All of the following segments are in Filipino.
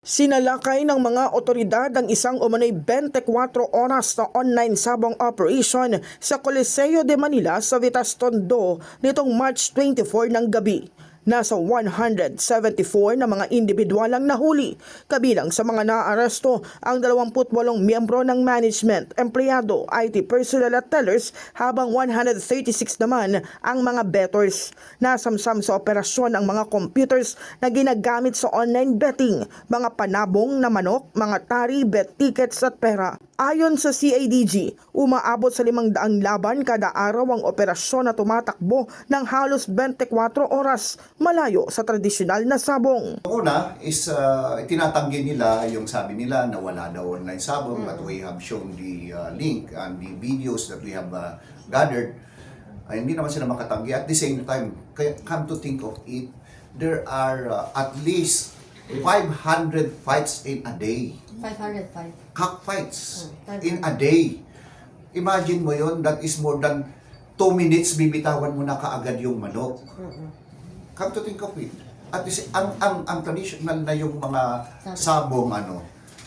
Sinalakay ng mga otoridad ang isang umano'y 24 oras na online sabong operation sa Coliseo de Manila sa Vitas Tondo nitong March 24 ng gabi. Nasa 174 na mga individual ang nahuli. Kabilang sa mga naaresto ang 28 miyembro ng management, empleyado, IT personnel at tellers habang 136 naman ang mga bettors. Nasamsam sa operasyon ang mga computers na ginagamit sa online betting, mga panabong na manok, mga tari, bet tickets at pera. Ayon sa CADG, umaabot sa 500 laban kada araw ang operasyon na tumatakbo ng halos 24 oras malayo sa tradisyonal na sabong. Una is tinatanggi nila yung sabi nila na wala daw online sabong, but we have shown the link and the videos that we have gathered. Hindi naman sila makatanggi. At the same time, come to think of it, there are at least 500 fights in a day. 505. Cockfights in a day. Imagine mo yon, that is more than 2 minutes bibitawan mo na kaagad yung manok. Come to think of it. At least, ang traditional na yung mga sabong,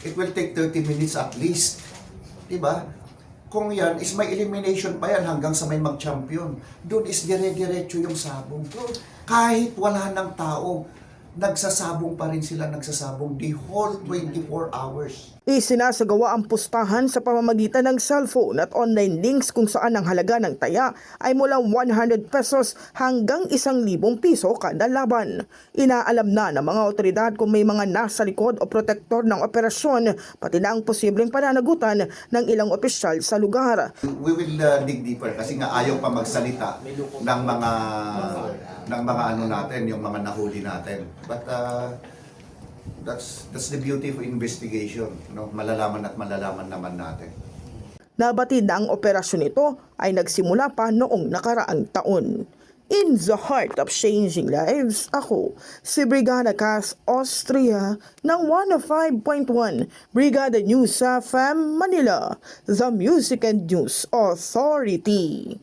it will take 30 minutes at least. Diba? Kung yan is may elimination pa yan hanggang sa may mag-champion. Doon is dire-diretso yung sabong. Kahit wala ng tao, nagsasabong pa rin sila, nagsasabong the whole 24 hours. Isinasagawa ang pustahan sa pamamagitan ng cellphone at online links kung saan ang halaga ng taya ay mula 100 pesos hanggang 1,000 piso kada laban. Inaalam na ng mga otoridad kung may mga nasa likod o protektor ng operasyon, pati na ang posibleng pananagutan ng ilang opisyal sa lugar. We will dig deeper kasi nga ayaw pa magsalita ng mga natin, yung mga nahuli natin. But that's the beauty of investigation, malalaman naman natin. Nabatid na ang operasyon ito ay nagsimula pa noong nakaraang taon. In the heart of changing lives, ako si Brigada Cass Austria ng 105.1 Brigada News FM Manila, the Music and News Authority.